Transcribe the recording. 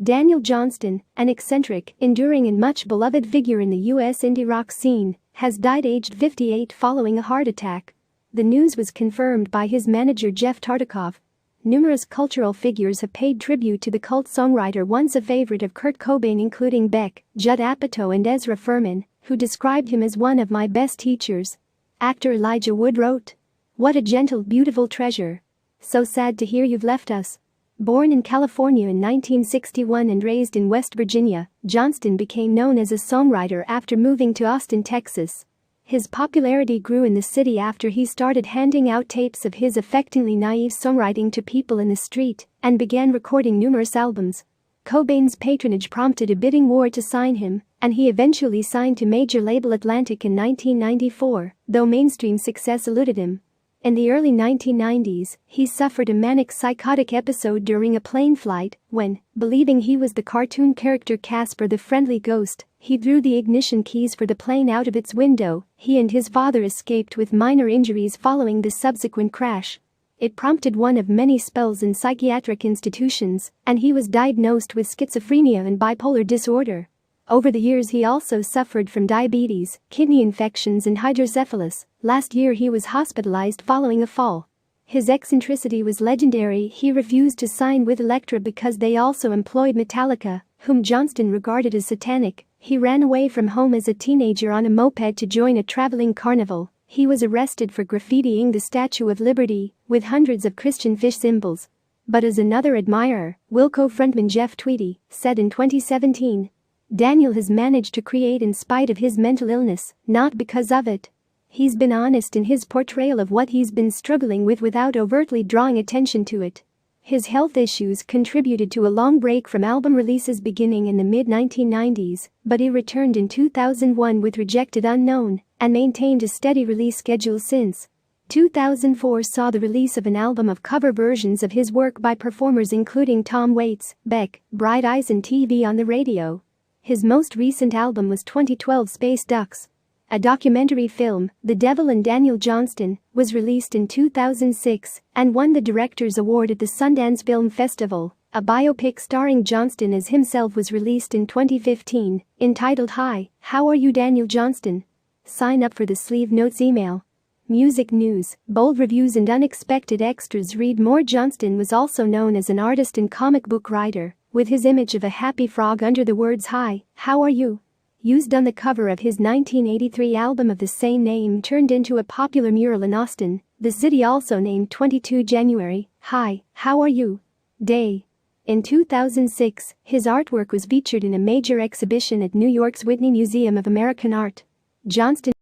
Daniel Johnston, an eccentric, enduring and much beloved figure in the U.S. indie rock scene, has died aged 58 following a heart attack. The news was confirmed by his manager Jeff Tartakov. Numerous cultural figures have paid tribute to the cult songwriter, once a favorite of Kurt Cobain, including Beck, Judd, Apatow and Ezra Furman, who described him as one of my best teachers. Actor Elijah Wood wrote, "What a gentle, beautiful treasure. So sad to hear you've left us." Born in California in 1961 and raised in West Virginia, Johnston became known as a songwriter after moving to Austin, Texas. His popularity grew in the city after he started handing out tapes of his affectingly naive songwriting to people in the street and began recording numerous albums. Cobain's patronage prompted a bidding war to sign him, and he eventually signed to major label Atlantic in 1994, though mainstream success eluded him. In the early 1990s, he suffered a manic psychotic episode during a plane flight when, believing he was the cartoon character Casper the Friendly Ghost, he threw the ignition keys for the plane out of its window. He and his father escaped with minor injuries following the subsequent crash. It prompted one of many spells in psychiatric institutions, and he was diagnosed with schizophrenia and bipolar disorder. Over the years he also suffered from diabetes, kidney infections and hydrocephalus. Last year he was hospitalized following a fall. His eccentricity was legendary. He refused to sign with Elektra because they also employed Metallica, whom Johnston regarded as satanic. He ran away from home as a teenager on a moped to join a traveling carnival. He was arrested for graffitiing the Statue of Liberty with hundreds of Christian fish symbols. But as another admirer, Wilco frontman Jeff Tweedy, said in 2017, "Daniel has managed to create in spite of his mental illness, not because of it. He's been honest in his portrayal of what he's been struggling with without overtly drawing attention to it." His health issues contributed to a long break from album releases beginning in the mid-1990s, but he returned in 2001 with Rejected Unknown and maintained a steady release schedule since. 2004 saw the release of an album of cover versions of his work by performers including Tom Waits, Beck, Bright Eyes and TV on the Radio. His most recent album was 2012's Space Ducks. A documentary film, The Devil and Daniel Johnston, was released in 2006 and won the Director's Award at the Sundance Film Festival. A biopic starring Johnston as himself was released in 2015, entitled Hi, How Are You Daniel Johnston? Sign up for the Sleeve Notes email. Music news, bold reviews and unexpected extras. Read more. Johnston was also known as an artist and comic book writer, with his image of a happy frog under the words "Hi, how are you?" used on the cover of his 1983 album of the same name, turned into a popular mural in Austin. The city also named 22 January, "Hi, how are you?" Day. In 2006, his artwork was featured in a major exhibition at New York's Whitney Museum of American Art. Johnston